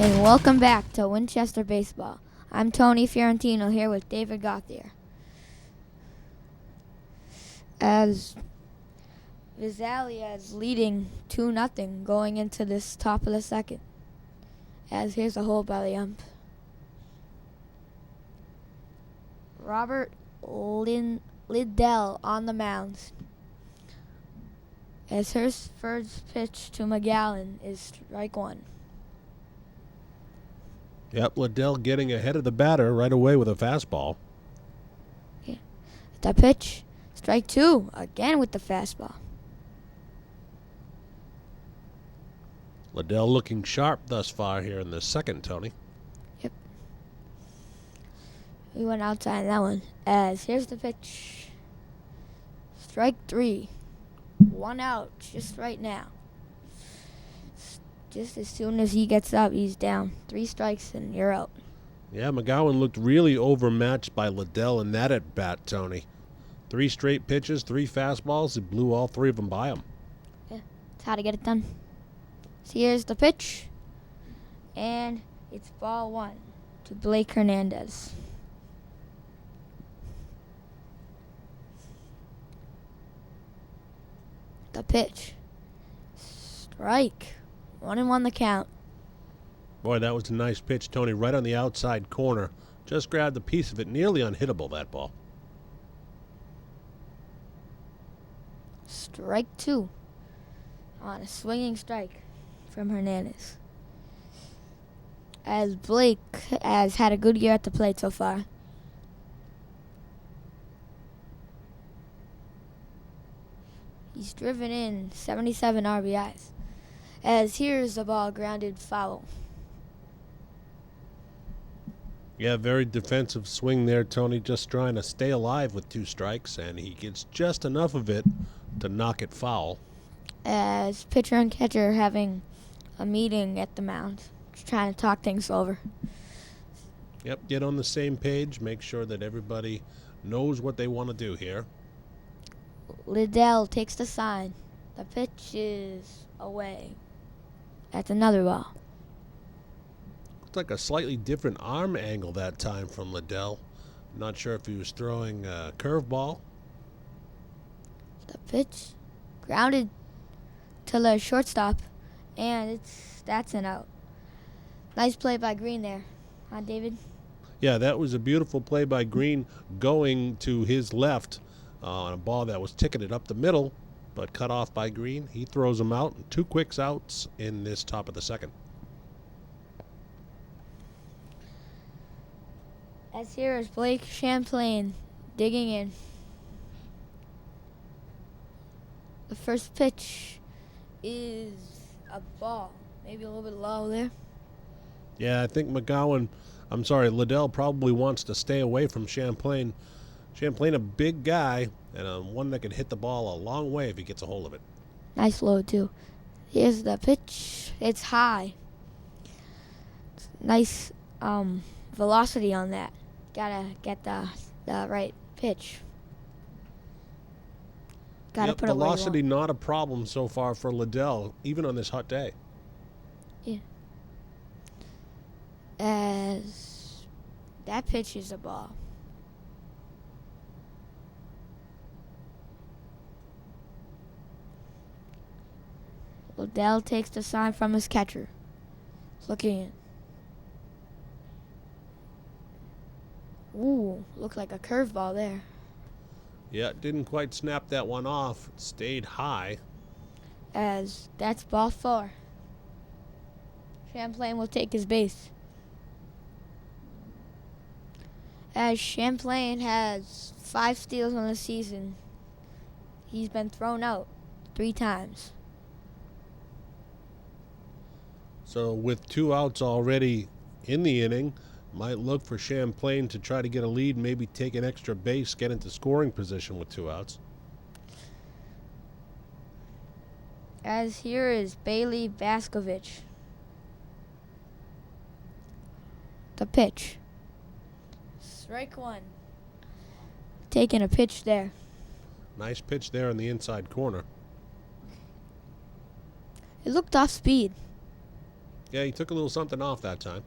And welcome back to Winchester Baseball. I'm Tony Fiorentino here with David Gauthier. As Visalia is leading 2-0 going into this top of the second. As here's a hole by the ump. Robert Liddell on the mound. As his first pitch to McGowan is strike one. Yep, Liddell getting ahead of the batter right away with a fastball. Yeah. The pitch, strike two, again with the fastball. Liddell looking sharp thus far here in the second, Tony. Yep. We went outside that one. As here's the pitch. Strike three. One out just right now. Just as soon as he gets up, he's down. 3 strikes and you're out. Yeah, McGowan looked really overmatched by Liddell in that at-bat, Tony. 3 straight pitches, 3 fastballs. He blew all 3 of them by him. Yeah, that's how to get it done. So here's the pitch. And it's ball 1 to Blake Hernandez. The pitch. Strike. 1-1 the count. Boy, that was a nice pitch, Tony, right on the outside corner. Just grabbed a piece of it, nearly unhittable, that ball. Strike 2 on a swinging strike from Hernandez. As Blake has had a good year at the plate so far. He's driven in 77 RBIs. As here's the ball grounded foul. Yeah, very defensive swing there, Tony, just trying to stay alive with 2 strikes, and he gets just enough of it to knock it foul. As pitcher and catcher having a meeting at the mound, just trying to talk things over. Yep, get on the same page, make sure that everybody knows what they want to do here. Liddell takes the sign. The pitch is away. That's another ball. Looked like a slightly different arm angle that time from Liddell. Not sure if he was throwing a curveball. The pitch grounded to the shortstop, and that's an out. Nice play by Green there, huh, David? Yeah, that was a beautiful play by Green going to his left on a ball that was ticketed up the middle, but cut off by Green. He throws him out. 2 quick outs in this top of the second. As here is Blake Champlain digging in. The first pitch is a ball. Maybe a little bit low there. Yeah, I think Liddell probably wants to stay away from Champlain. Champlain, a big guy, and one that can hit the ball a long way if he gets a hold of it. Nice load, too. Here's the pitch. It's high. Nice velocity on that. Gotta get the right pitch. Gotta put it where you want. Velocity not a problem so far for Liddell, even on this hot day. Yeah. As that pitch is a ball. Liddell takes the sign from his catcher. Looking in. Ooh, looked like a curveball there. Yeah, didn't quite snap that one off. Stayed high. As that's ball 4. Champlain will take his base. As Champlain has 5 steals on the season, he's been thrown out 3 times. So with 2 outs already in the inning, might look for Champlain to try to get a lead, maybe take an extra base, get into scoring position with 2 outs. As here is Bailey Vaskovich. The pitch. Strike 1. Taking a pitch there. Nice pitch there in the inside corner. It looked off speed. Yeah, he took a little something off that time.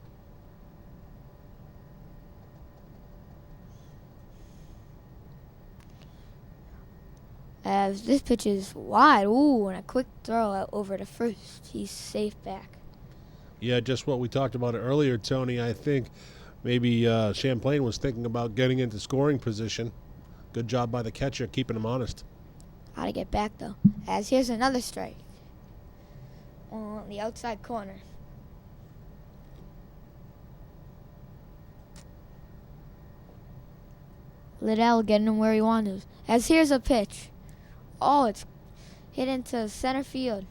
As this pitch is wide. Ooh, and a quick throw out over to first. He's safe back. Yeah, just what we talked about earlier, Tony. I think maybe Champlain was thinking about getting into scoring position. Good job by the catcher keeping him honest. How to get back, though. As here's another strike on the outside corner. Liddell getting him where he wanted. As here's a pitch. Oh, it's hit into center field.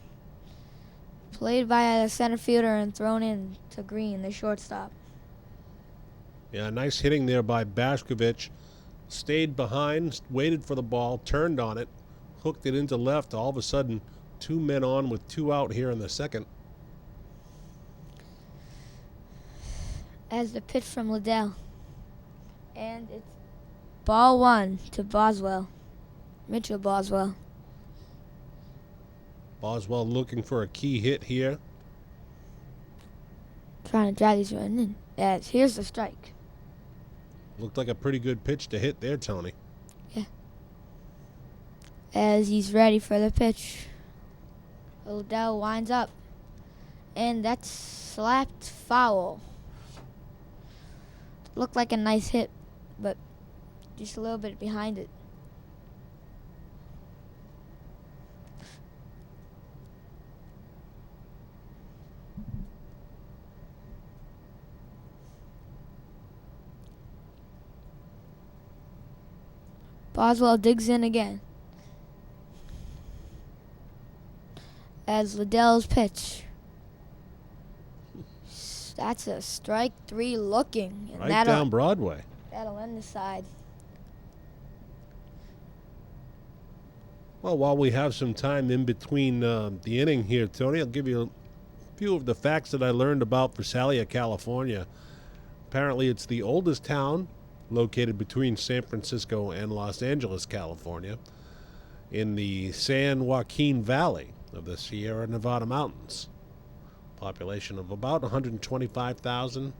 Played by a center fielder and thrown in to Green, the shortstop. Yeah, nice hitting there by Bashkovich. Stayed behind, waited for the ball, turned on it, hooked it into left. All of a sudden, 2 men on with 2 out here in the second. As the pitch from Liddell. And it's ball 1 to Boswell. Mitchell Boswell. Boswell looking for a key hit here. Trying to drive these one in. As here's the strike. Looked like a pretty good pitch to hit there, Tony. Yeah. As he's ready for the pitch. Liddell winds up. And that's slapped foul. Looked like a nice hit, but just a little bit behind it. Boswell digs in again. As Liddell's pitch. That's a strike 3 looking. And right down Broadway. That'll end the side. Well, while we have some time in between the inning here, Tony, I'll give you a few of the facts that I learned about Visalia, California. Apparently, it's the oldest town located between San Francisco and Los Angeles, California, in the San Joaquin Valley of the Sierra Nevada Mountains. Population of about 125,000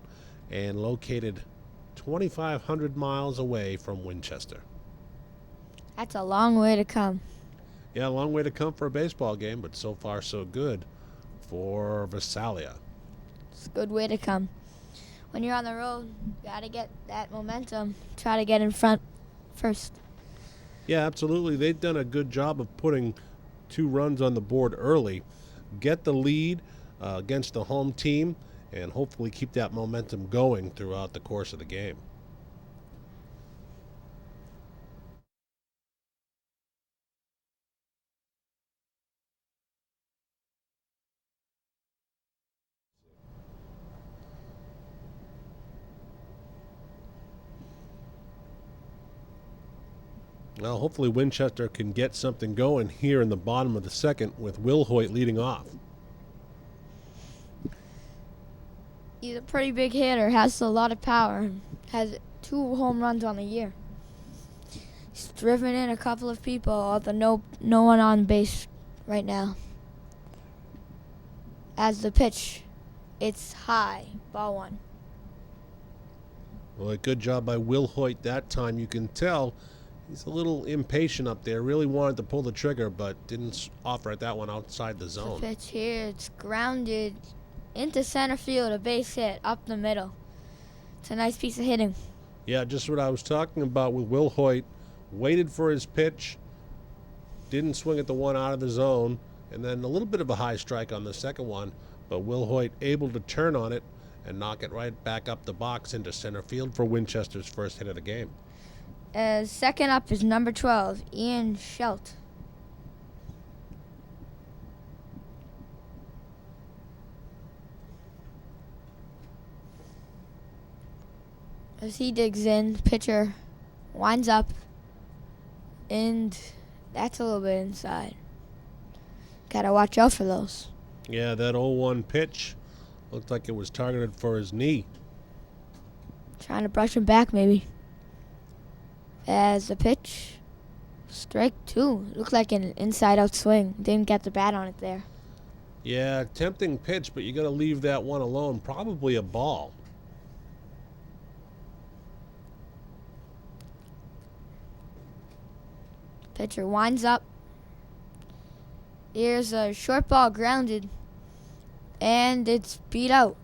and located 2,500 miles away from Winchester. That's a long way to come. Yeah, a long way to come for a baseball game, but so far so good for Visalia. It's a good way to come. When you're on the road, you got to get that momentum. Try to get in front first. Yeah, absolutely. They've done a good job of putting 2 runs on the board early, get the lead against the home team, and hopefully keep that momentum going throughout the course of the game. Well, hopefully Winchester can get something going here in the bottom of the second with Will Hoyt leading off. He's a pretty big hitter, has a lot of power, has 2 home runs on the year. He's driven in a couple of people, although no one on base right now. As the pitch, it's high, ball 1. Well, a good job by Will Hoyt that time. You can tell he's a little impatient up there. Really wanted to pull the trigger, but didn't offer at that one outside the zone. The pitch here, it's grounded into center field, a base hit up the middle. It's a nice piece of hitting. Yeah, just what I was talking about with Will Hoyt. Waited for his pitch, didn't swing at the one out of the zone, and then a little bit of a high strike on the second one, but Will Hoyt able to turn on it and knock it right back up the box into center field for Winchester's first hit of the game. Second up is number 12, Ian Schelt. As he digs in, pitcher winds up, and that's a little bit inside. Gotta watch out for those. Yeah, that 0-1 pitch looked like it was targeted for his knee. Trying to brush him back, maybe. As the pitch, strike 2. Looked like an inside-out swing. Didn't get the bat on it there. Yeah, tempting pitch, but you got to leave that one alone. Probably a ball. Pitcher winds up. Here's a short ball grounded, and it's beat out.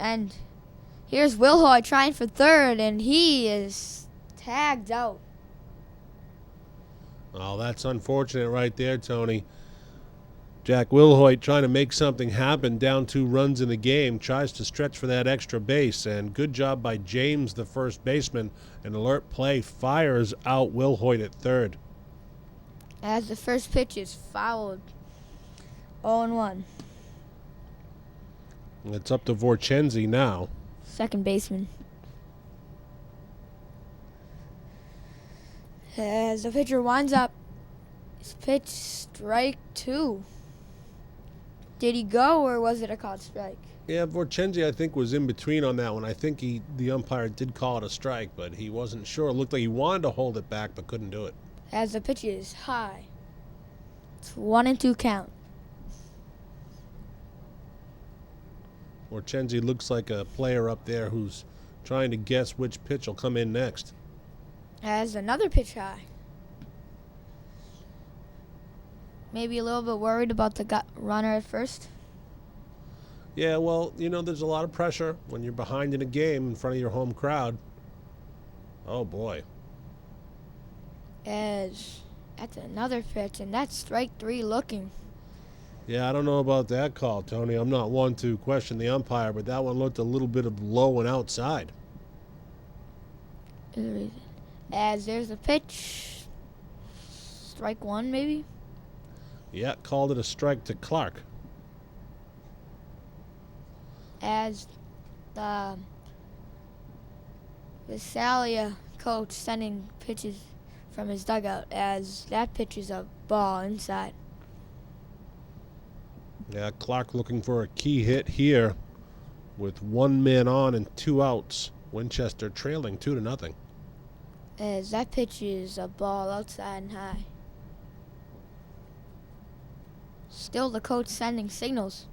And here's Wilhoit trying for third, and he is tagged out. Oh, that's unfortunate right there, Tony. Jack Wilhoit trying to make something happen, down 2 runs in the game, tries to stretch for that extra base, and good job by James, the first baseman. An alert play fires out Wilhoit at third. As the first pitch is fouled. 0-1. It's up to Vorchenzi now. Second baseman. As the pitcher winds up, his pitch, strike 2. Did he go, or was it a called strike? Yeah, Vorchenzi, I think, was in between on that one. I think the umpire did call it a strike, but he wasn't sure. It looked like he wanted to hold it back, but couldn't do it. As the pitch is high. It's 1-2 count. Vorchenzi looks like a player up there who's trying to guess which pitch will come in next. As another pitch high. Maybe a little bit worried about the runner at first. Yeah, well, there's a lot of pressure when you're behind in a game in front of your home crowd. Oh, boy. As that's another pitch, and that's strike 3 looking. Yeah, I don't know about that call, Tony. I'm not one to question the umpire, but that one looked a little bit of low and outside. As there's a pitch. Strike 1, maybe? Yeah, called it a strike to Clark. As the Visalia coach sending pitches from his dugout, as that pitch is a ball inside. Yeah, Clark looking for a key hit here with 1 man on and 2 outs. Winchester trailing 2-0. As that pitch is a ball outside and high. Still the coach sending signals.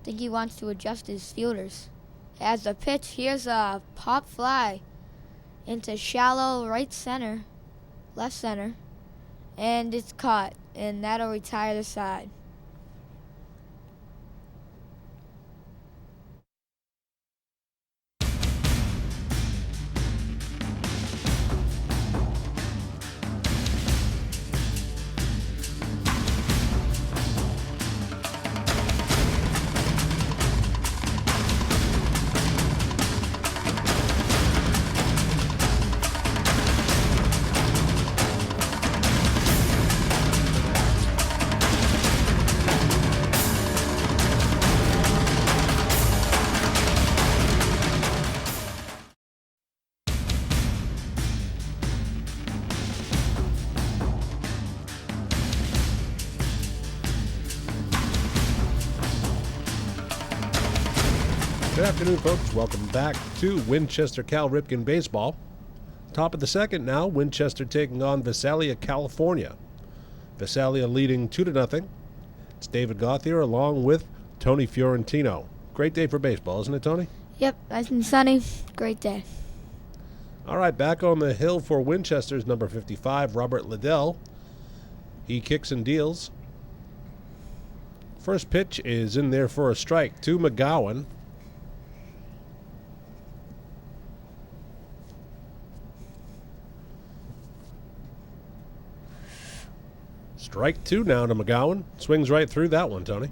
Think he wants to adjust his fielders. As the pitch, here's a pop fly into shallow left center, and it's caught, and that'll retire the side. Good afternoon, folks. Welcome back to Winchester Cal Ripken Baseball. Top of the second now, Winchester taking on Visalia, California. Visalia leading 2-0. It's David Gauthier along with Tony Fiorentino. Great day for baseball, isn't it, Tony? Yep, nice and sunny. Great day. All right, back on the hill for Winchester's number 55, Robert Liddell. He kicks and deals. First pitch is in there for a strike to McGowan. Strike 2 now to McGowan. Swings right through that one, Tony.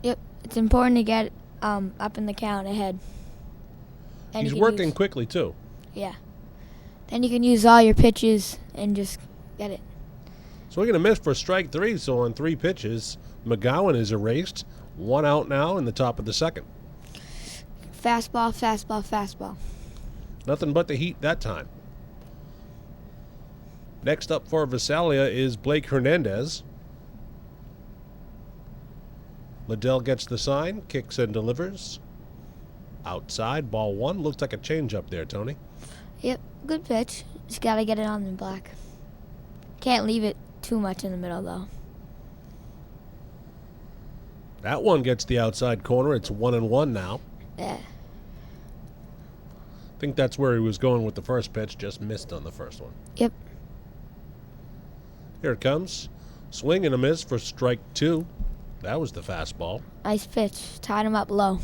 Yep, it's important to get up in the count ahead. And He's working quickly, too. Yeah. Then you can use all your pitches and just get it. Swinging a miss for strike 3, so on 3 pitches, McGowan is erased. 1 out now in the top of the second. Fastball, fastball, fastball. Nothing but the heat that time. Next up for Visalia is Blake Hernandez. Liddell gets the sign, kicks and delivers. Outside, ball 1. Looks like a changeup there, Tony. Yep, good pitch. Just got to get it on the black. Can't leave it too much in the middle, though. 2-0 2-0 That one gets the outside corner. It's 1-1 now. Yeah. I think that's where he was going with the first pitch. Just missed on the first one. Yep. Here it comes. Swing and a miss for strike 2. That was the fastball. Nice pitch. Tied him up low.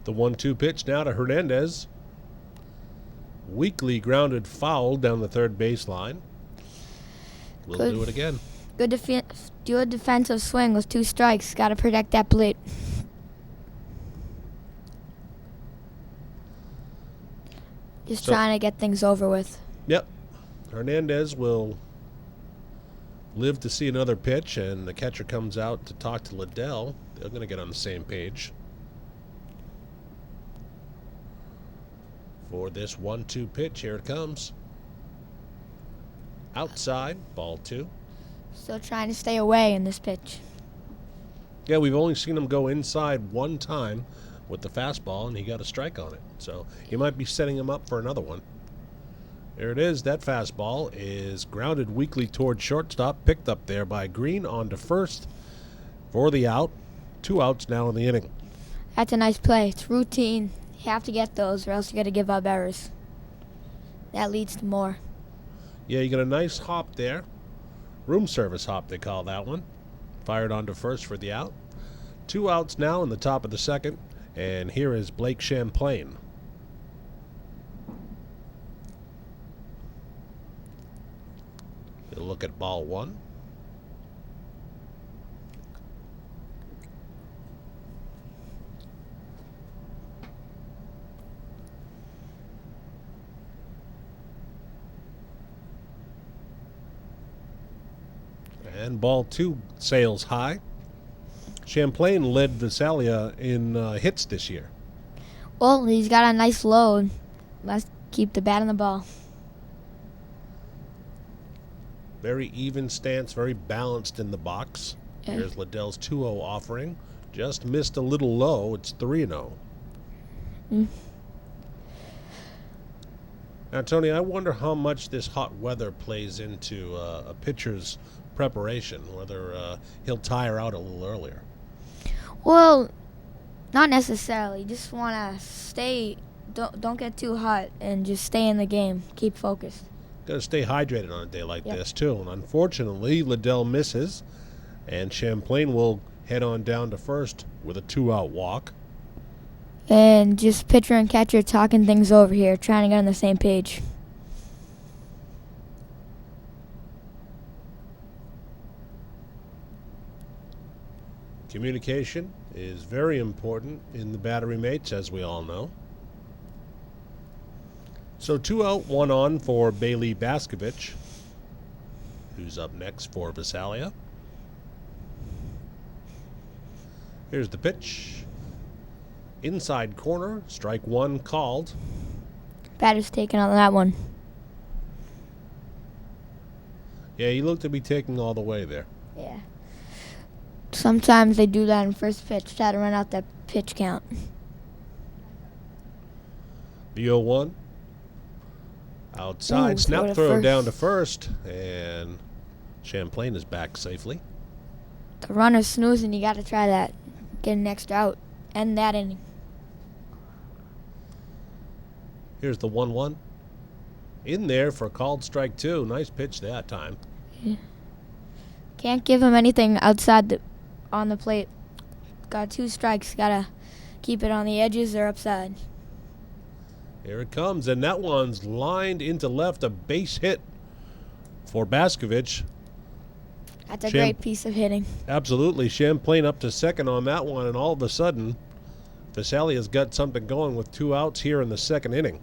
The 1-2 pitch now to Hernandez. Weakly grounded foul down the third baseline. We'll Good. do it again. Good defensive swing with 2 strikes. Got to protect that plate. Just trying to get things over with. Yep. Hernandez will live to see another pitch, and the catcher comes out to talk to Liddell. They're going to get on the same page for this 1-2 pitch. Here it comes. Outside, ball 2. Still trying to stay away in this pitch. Yeah, we've only seen him go inside one time with the fastball, and he got a strike on it. So he might be setting him up for another one. There it is. That fastball is grounded weakly toward shortstop, picked up there by Green on to first for the out. 2 outs now in the inning. That's a nice play. It's routine. You have to get those or else you got to give up errors. That leads to more. Yeah, you got a nice hop there. Room service hop, they call that one. Fired on to first for the out. 2 outs now in the top of the second. And here is Blake Champlain. He'll look at ball 1. And ball 2 sails high. Champlain led Visalia in hits this year. Well, he's got a nice load. Let's keep the bat on the ball. Very even stance, very balanced in the box. Yeah. Here's Liddell's 2-0 offering. Just missed a little low. It's 3-0. Now, Tony, I wonder how much this hot weather plays into a pitcher's preparation, whether he'll tire out a little earlier. Well, not necessarily. Just want to stay. Don't get too hot and just stay in the game. Keep focused. Got to stay hydrated on a day like Yep. this, too. And unfortunately, Liddell misses, and Champlain will head on down to first with a 2-out walk. And just pitcher and catcher talking things over here, trying to get on the same page. Communication is very important in the battery mates, as we all know. So 2 out, 1 on for Bailey Baskovich, who's up next for Visalia. Here's the pitch. Inside corner, strike 1 called. Batter's taking on that one. Yeah, he looked to be taking all the way there. Yeah. Sometimes they do that in first pitch, try to run out that pitch count. The 0-1. Outside, Ooh, snap throw to throw first. down to first, and Champlain is back safely. The runner's snoozing, you got to try that. Get an extra out. End that inning. Here's the 1-1. In there for a called strike 2. Nice pitch that time. Can't give him anything outside on the plate. Got 2 strikes. Got to keep it on the edges or upside. Here it comes, and that one's lined into left, a base hit for Baskovich. That's a great piece of hitting. Absolutely. Champlain up to second on that one, and all of a sudden, Visalia's got something going with 2 outs here in the second inning.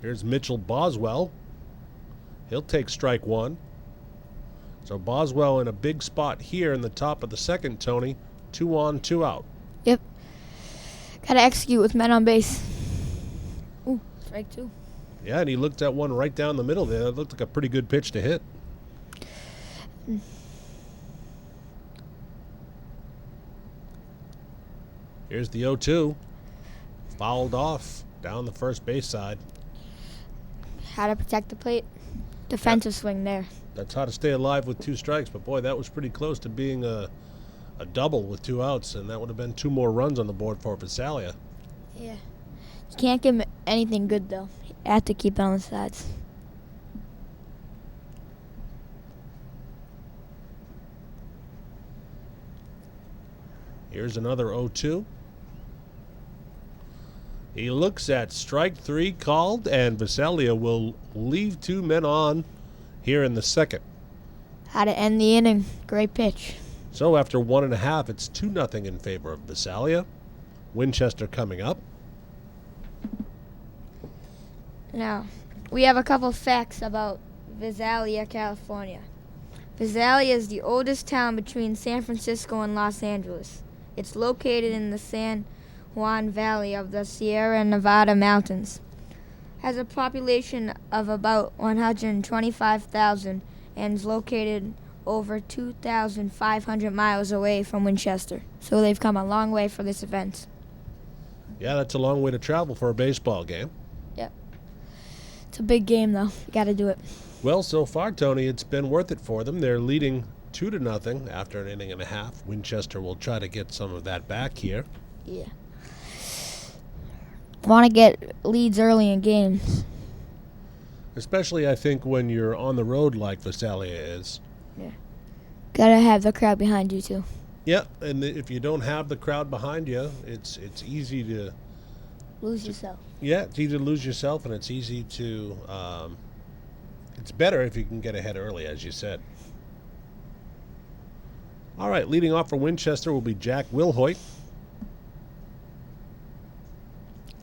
Here's Mitchell Boswell. He'll take strike 1. So Boswell in a big spot here in the top of the second, Tony. 2 on, 2 out. Yep. Got to execute with men on base. Ooh, strike 2. Yeah, and he looked at one right down the middle there. That looked like a pretty good pitch to hit. Here's the 0-2. Fouled off down the first base side. How to protect the plate. Defensive swing there. That's how to stay alive with 2 strikes. But, boy, that was pretty close to being a double with 2 outs, and that would have been 2 more runs on the board for Visalia. Yeah. You can't give him anything good, though. You have to keep it on the sides. Here's another 0-2. He looks at strike 3 called, and Visalia will leave 2 men on here in the second. How to end the inning. Great pitch. So after 1.5, it's 2-0 in favor of Visalia. Winchester coming up. Now, we have a couple facts about Visalia, California. Visalia is the oldest town between San Francisco and Los Angeles. It's located in the San Juan Valley of the Sierra Nevada mountains. Has a population of about 125,000 and is located over 2,500 miles away from Winchester. So they've come a long way for this event. Yeah, that's a long way to travel for a baseball game. Yep. It's a big game, though. You got to do it. Well, so far, Tony, it's been worth it for them. They're leading 2-0 after an inning and a half. Winchester will try to get some of that back here. Yeah. Want to get leads early in games. Especially, I think, when you're on the road like Visalia is. Yeah. Got to have the crowd behind you, too. Yeah, and if you don't have the crowd behind you, it's easy to Lose yourself. Yeah, it's easy to lose yourself, and it's easy to. It's better if you can get ahead early, as you said. All right, leading off for Winchester will be Jack Wilhoit.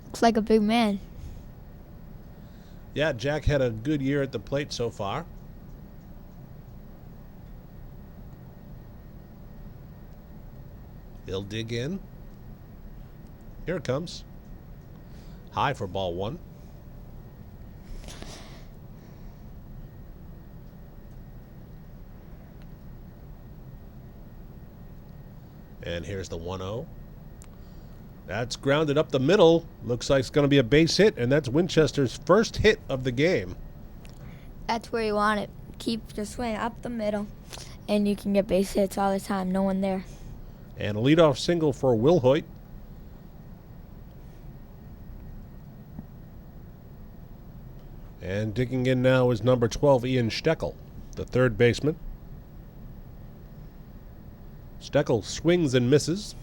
Looks like a big man. Yeah, Jack had a good year at the plate so far. He'll dig in. Here it comes. High for ball 1. And here's the 1-0. That's grounded up the middle. Looks like it's going to be a base hit, and that's Winchester's first hit of the game. That's where you want it. Keep the swing up the middle, and you can get base hits all the time. No one there. And a leadoff single for Wilhoit. And digging in now is number 12, Ian Steckel, the third baseman. Steckel swings and misses.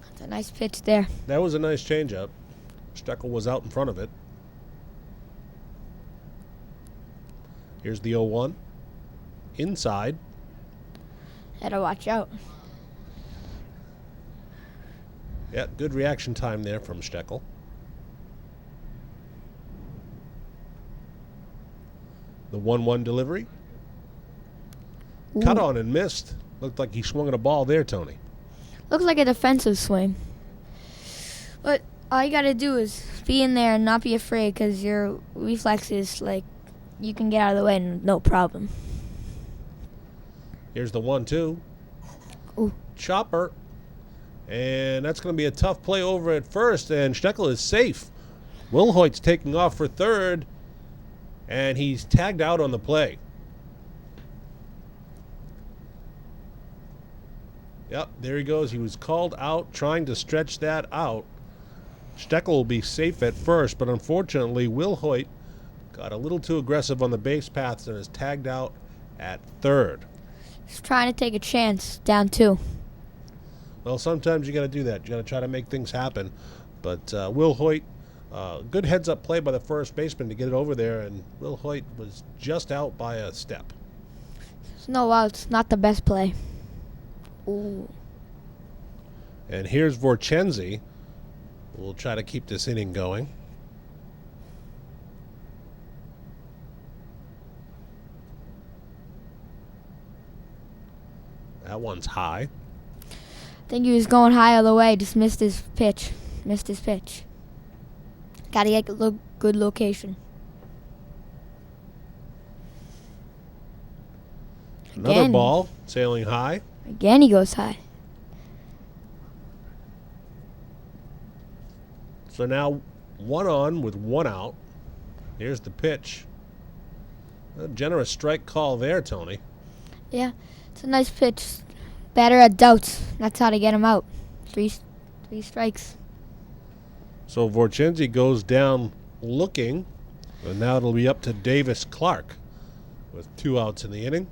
That's a nice pitch there. That was a nice changeup. Steckel was out in front of it. Here's the 0-1. Inside. Had to watch out. Yeah, good reaction time there from Steckel. The 1-1 delivery. Ooh. Cut on and missed. Looked like he swung at a ball there, Tony. Looks like a defensive swing. But all you got to do is be in there and not be afraid, because your reflexes, like, you can get out of the way and no problem. Here's the 1-2. Ooh. Chopper. And that's going to be a tough play over at first, and Steckel is safe. Wilhoit's taking off for third, and he's tagged out on the play. Yep, there he goes. He was called out, trying to stretch that out. Steckel will be safe at first, but unfortunately, Wilhoit got a little too aggressive on the base paths and is tagged out at third. He's trying to take a chance, down 2. Well, sometimes you got to do that. You got to try to make things happen. But Wilhoit, good heads-up play by the first baseman to get it over there, and Wilhoit was just out by a step. No outs, not the best play. Ooh. And here's Vorchenzi. We'll try to keep this inning going. That one's high. I think he was going high all the way, just missed his pitch. Got to get a good location. Another ball sailing high. Again he goes high. So now 1 on with 1 out. Here's the pitch. A generous strike call there, Tony. Yeah, it's a nice pitch. Batter had doubts. That's how to get him out. Three strikes. So Vorchenzi goes down looking, and now it'll be up to Davis Clark with 2 outs in the inning.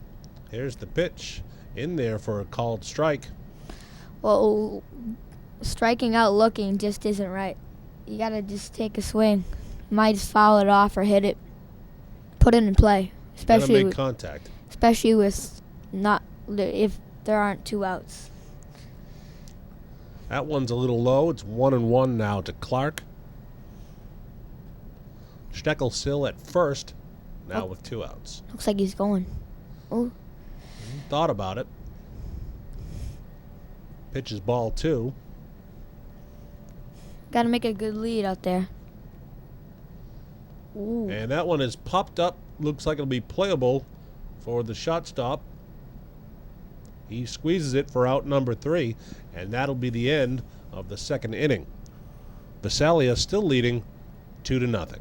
Here's the pitch in there for a called strike. Well, striking out looking just isn't right. You got to just take a swing. Might just foul it off or hit it. Put it in play. Gotta make contact. Especially with if there aren't 2 outs. That one's a little low. It's 1-1 now to Clark. Steckel still at first, now with 2 outs. Looks like he's going. Oh. Thought about it. Pitches ball 2. Got to make a good lead out there. Ooh. And that one is popped up. Looks like it'll be playable for the shortstop. He squeezes it for out number 3, and that'll be the end of the 2nd inning. Visalia still leading 2-0.